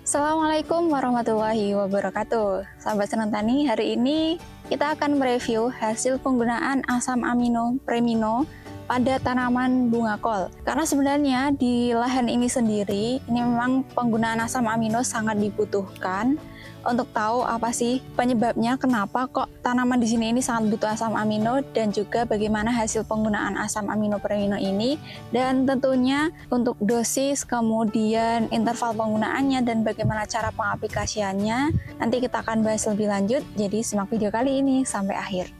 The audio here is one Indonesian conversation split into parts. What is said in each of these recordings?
Assalamualaikum warahmatullahi wabarakatuh. Sahabat Senang Tani, hari ini kita akan mereview hasil penggunaan asam amino premino pada tanaman bunga kol. Karena sebenarnya di lahan ini sendiri, ini memang penggunaan asam amino sangat dibutuhkan untuk tahu apa sih penyebabnya, kenapa kok tanaman di sini ini sangat butuh asam amino, dan juga bagaimana hasil penggunaan asam amino premino ini, dan tentunya untuk dosis, kemudian interval penggunaannya, dan bagaimana cara pengaplikasiannya. Nanti kita akan bahas lebih lanjut, jadi simak video kali ini sampai akhir.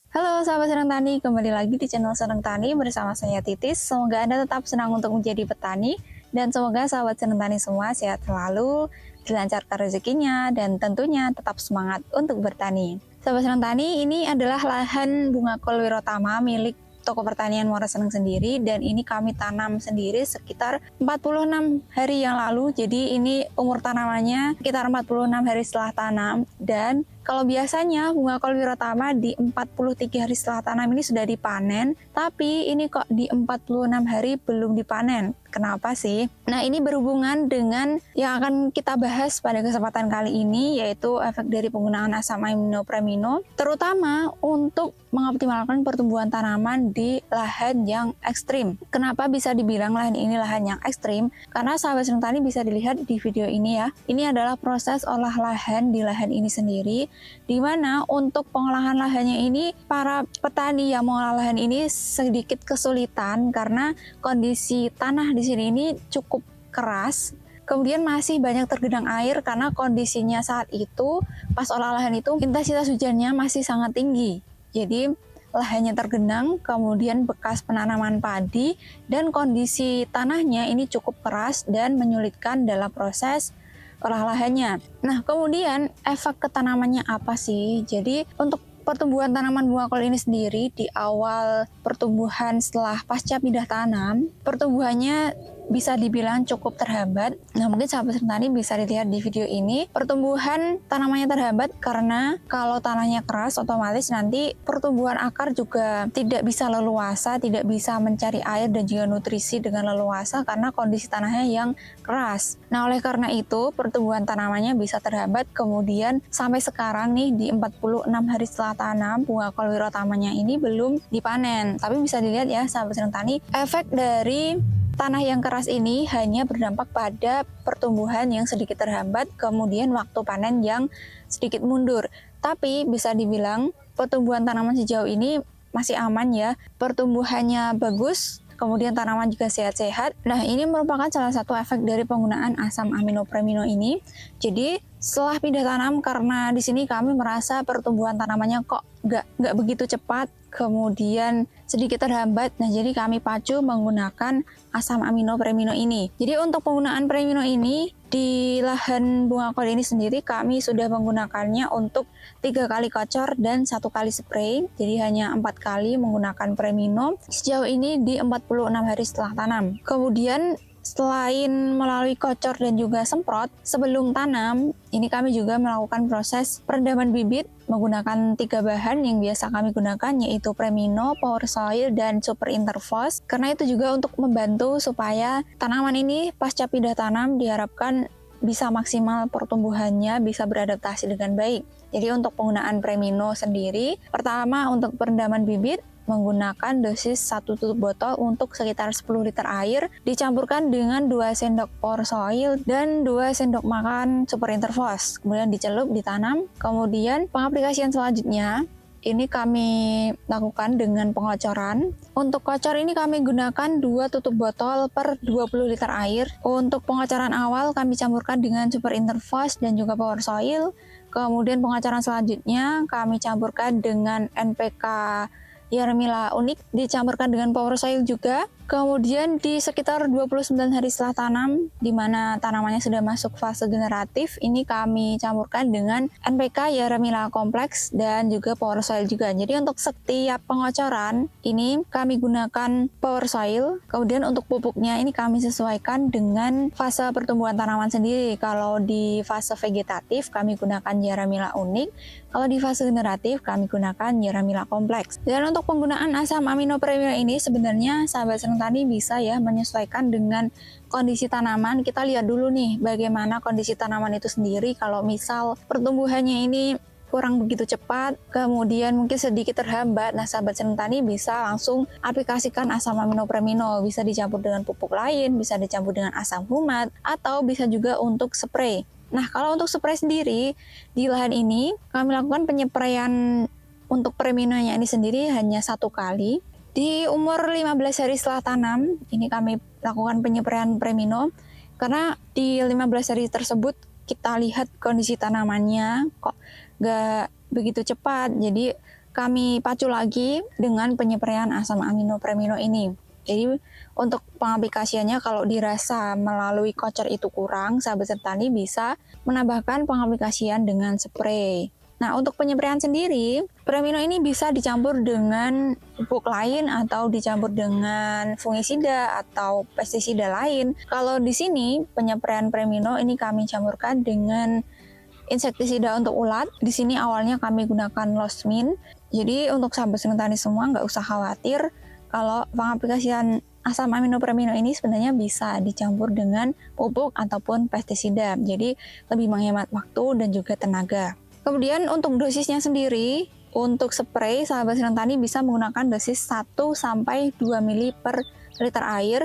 Halo sahabat Senang Tani, kembali lagi di channel Senang Tani bersama saya Titis. Semoga Anda tetap senang untuk menjadi petani, dan semoga sahabat Senang Tani semua sehat selalu, dilancarkan rezekinya, dan tentunya tetap semangat untuk bertani. Sahabat Senang Tani, ini adalah lahan bunga kol wirotama milik toko pertanian Muara Senang sendiri, dan ini kami tanam sendiri sekitar 46 hari yang lalu. Jadi ini umur tanamannya sekitar 46 hari setelah tanam, dan kalau biasanya bunga kol wirotama di 43 hari setelah tanam ini sudah dipanen, tapi ini kok di 46 hari belum dipanen. Kenapa sih? Nah, ini berhubungan dengan yang akan kita bahas pada kesempatan kali ini, yaitu efek dari penggunaan asam amino premino, terutama untuk mengoptimalkan pertumbuhan tanaman di lahan yang ekstrim. Kenapa bisa dibilang lahan ini lahan yang ekstrim? Karena sahabat Senang Tani bisa dilihat di video ini ya. Ini adalah proses olah lahan di lahan ini sendiri, di mana untuk pengolahan lahannya ini para petani yang mengolah lahan ini sedikit kesulitan karena kondisi tanah di sini ini cukup keras. Kemudian masih banyak tergenang air karena kondisinya saat itu pas olah lahan itu intensitas hujannya masih sangat tinggi. Jadi lahannya tergenang, kemudian bekas penanaman padi, dan kondisi tanahnya ini cukup keras dan menyulitkan dalam proses olah lahannya. Nah, kemudian efek ke tanamannya apa sih? Jadi untuk pertumbuhan tanaman bunga kol ini sendiri, di awal pertumbuhan setelah pasca pindah tanam, pertumbuhannya bisa dibilang cukup terhambat. Nah, mungkin sahabat Senang Tani bisa dilihat di video ini, pertumbuhan tanamannya terhambat karena kalau tanahnya keras, otomatis nanti pertumbuhan akar juga tidak bisa leluasa, tidak bisa mencari air dan juga nutrisi dengan leluasa karena kondisi tanahnya yang keras. Nah, oleh karena itu pertumbuhan tanamannya bisa terhambat. Kemudian sampai sekarang nih di 46 hari setelah tanam, bunga kol wirotamanya ini belum dipanen. Tapi bisa dilihat ya sahabat Senang Tani, efek dari tanah yang keras ini hanya berdampak pada pertumbuhan yang sedikit terhambat, kemudian waktu panen yang sedikit mundur. Tapi bisa dibilang pertumbuhan tanaman sejauh ini masih aman ya, pertumbuhannya bagus, kemudian tanaman juga sehat-sehat. Nah, ini merupakan salah satu efek dari penggunaan asam amino premino ini. Jadi setelah pindah tanam, karena di sini kami merasa pertumbuhan tanamannya kok nggak begitu cepat, kemudian sedikit terhambat. Nah, jadi kami pacu menggunakan asam amino premino ini. Jadi untuk penggunaan premino ini di lahan bunga kol ini sendiri kami sudah menggunakannya untuk 3 kali kocor dan 1 kali spray. Jadi hanya 4 kali menggunakan premino sejauh ini di 46 hari setelah tanam. Kemudian selain melalui kocor dan juga semprot sebelum tanam, ini kami juga melakukan proses perendaman bibit menggunakan 3 bahan yang biasa kami gunakan, yaitu Premino, Power Soil, dan Super Interfos. Karena itu juga untuk membantu supaya tanaman ini pasca pindah tanam diharapkan bisa maksimal pertumbuhannya, bisa beradaptasi dengan baik. Jadi untuk penggunaan Premino sendiri, pertama untuk perendaman bibit, menggunakan dosis 1 tutup botol untuk sekitar 10 liter air, dicampurkan dengan 2 sendok Power Soil dan 2 sendok makan Super Interfos. Kemudian dicelup, ditanam. Kemudian pengaplikasian selanjutnya, ini kami lakukan dengan pengocoran. Untuk kocor ini kami gunakan 2 tutup botol per 20 liter air. Untuk pengocoran awal kami campurkan dengan Super Interfos dan juga Power Soil. Kemudian pengocoran selanjutnya kami campurkan dengan NPK Yaramila Unik, dicampurkan dengan Power Soil juga. Kemudian di sekitar 29 hari setelah tanam, di mana tanamannya sudah masuk fase generatif, ini kami campurkan dengan NPK Yaramila Kompleks dan juga Power Soil juga. Jadi untuk setiap pengocoran, ini kami gunakan Power Soil. Kemudian untuk pupuknya ini kami sesuaikan dengan fase pertumbuhan tanaman sendiri. Kalau di fase vegetatif, kami gunakan Yaramila Unik. Kalau di fase generatif, kami gunakan Yaramila Kompleks. Dan untuk untuk penggunaan asam amino premium ini sebenarnya sahabat senang tani bisa ya menyesuaikan dengan kondisi tanaman. Kita lihat dulu nih bagaimana kondisi tanaman itu sendiri. Kalau misal pertumbuhannya ini kurang begitu cepat, kemudian mungkin sedikit terhambat, nah sahabat senang tani bisa langsung aplikasikan asam amino premino, bisa dicampur dengan pupuk lain, bisa dicampur dengan asam humat, atau bisa juga untuk spray. Nah kalau untuk spray sendiri, di lahan ini kami lakukan penyepraian untuk preminonya ini sendiri hanya 1 kali. Di umur 15 hari setelah tanam, ini kami lakukan penyepraian premino, karena di 15 hari tersebut kita lihat kondisi tanamannya kok gak begitu cepat, jadi kami pacu lagi dengan penyepraian asam amino premino ini. Jadi untuk pengaplikasiannya kalau dirasa melalui kocer itu kurang, sahabat tani bisa menambahkan pengaplikasian dengan spray. Nah untuk penyepraian sendiri, premino ini bisa dicampur dengan pupuk lain atau dicampur dengan fungisida atau pestisida lain. Kalau di sini penyepraian premino ini kami campurkan dengan insektisida untuk ulat. Di sini awalnya kami gunakan Losmin. Jadi untuk sahabat senang tani semua nggak usah khawatir kalau pengaplikasian asam amino premino ini sebenarnya bisa dicampur dengan pupuk ataupun pestisida. Jadi lebih menghemat waktu dan juga tenaga. Kemudian untuk dosisnya sendiri, untuk spray sahabat senang tani bisa menggunakan dosis 1-2 ml per liter air.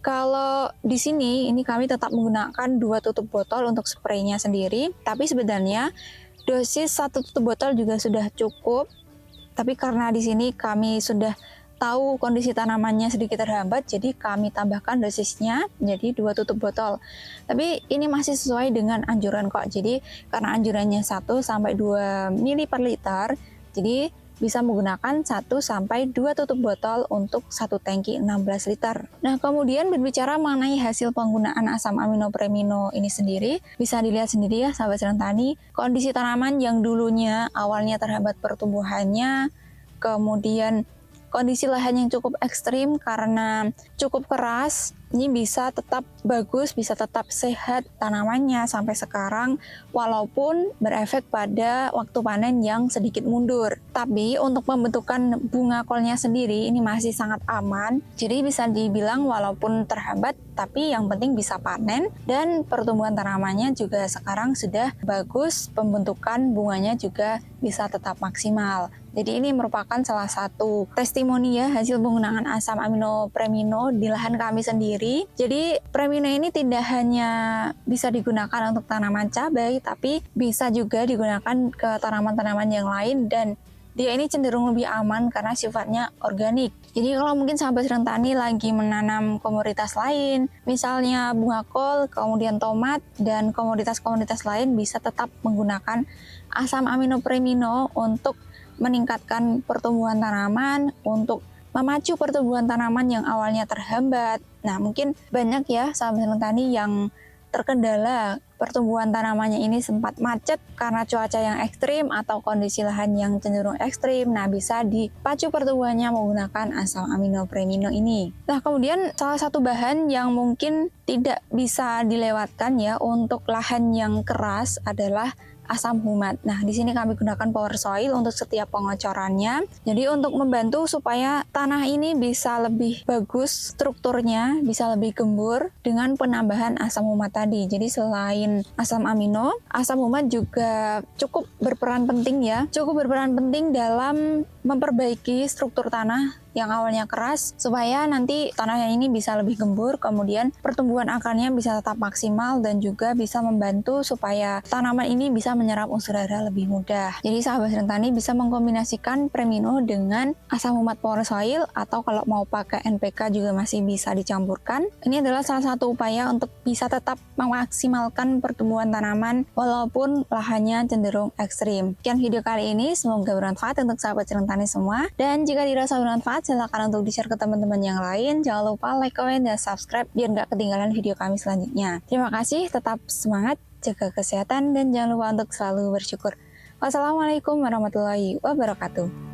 Kalau di sini, ini kami tetap menggunakan 2 tutup botol untuk spraynya sendiri. Tapi sebenarnya dosis 1 tutup botol juga sudah cukup. Tapi karena di sini kami sudah tahu kondisi tanamannya sedikit terhambat, jadi kami tambahkan dosisnya jadi 2 tutup botol. Tapi ini masih sesuai dengan anjuran kok. Jadi karena anjurannya 1-2 ml per liter, jadi bisa menggunakan 1-2 tutup botol untuk 1 tangki 16 liter. Nah, kemudian berbicara mengenai hasil penggunaan asam amino premino ini sendiri, bisa dilihat sendiri ya sahabat senang tani, kondisi tanaman yang dulunya awalnya terhambat pertumbuhannya, kemudian kondisi lahan yang cukup ekstrim karena cukup keras, ini bisa tetap bagus, bisa tetap sehat tanamannya sampai sekarang walaupun berefek pada waktu panen yang sedikit mundur. Tapi untuk pembentukan bunga kolnya sendiri ini masih sangat aman, jadi bisa dibilang walaupun terhambat tapi yang penting bisa panen dan pertumbuhan tanamannya juga sekarang sudah bagus, pembentukan bunganya juga bisa tetap maksimal. Jadi ini merupakan salah satu testimoni ya hasil penggunaan asam amino premino di lahan kami sendiri. Jadi premino ini tidak hanya bisa digunakan untuk tanaman cabai, tapi bisa juga digunakan ke tanaman-tanaman yang lain dan dia ini cenderung lebih aman karena sifatnya organik. Jadi kalau mungkin sahabat senang tani lagi menanam komoditas lain, misalnya bunga kol, kemudian tomat, dan komoditas-komoditas lain bisa tetap menggunakan asam amino premino untuk meningkatkan pertumbuhan tanaman, untuk memacu pertumbuhan tanaman yang awalnya terhambat. Nah, mungkin banyak ya sahabat senang tani yang terkendala pertumbuhan tanamannya ini sempat macet karena cuaca yang ekstrim atau kondisi lahan yang cenderung ekstrim. Nah, bisa dipacu pertumbuhannya menggunakan asam amino premino ini. Nah, kemudian salah satu bahan yang mungkin tidak bisa dilewatkan ya untuk lahan yang keras adalah asam humat. Nah, di sini kami gunakan power soil untuk setiap pengocorannya. Jadi untuk membantu supaya tanah ini bisa lebih bagus strukturnya, bisa lebih gembur dengan penambahan asam humat tadi. Jadi selain asam amino, asam humat juga cukup berperan penting ya. Cukup berperan penting dalam memperbaiki struktur tanah yang awalnya keras supaya nanti tanahnya ini bisa lebih gembur, kemudian pertumbuhan akarnya bisa tetap maksimal dan juga bisa membantu supaya tanaman ini bisa menyerap unsur hara lebih mudah. Jadi sahabat senang tani bisa mengkombinasikan premino dengan asam humat power soil atau kalau mau pakai NPK juga masih bisa dicampurkan. Ini adalah salah satu upaya untuk bisa tetap memaksimalkan pertumbuhan tanaman walaupun lahannya cenderung ekstrim. Sekian video kali ini, semoga bermanfaat untuk sahabat senang tani semua, dan jika dirasa bermanfaat silakan untuk di-share ke teman-teman yang lain. Jangan lupa like, comment, dan subscribe biar nggak ketinggalan video kami selanjutnya. Terima kasih, tetap semangat, jaga kesehatan, dan jangan lupa untuk selalu bersyukur. Wassalamualaikum warahmatullahi wabarakatuh.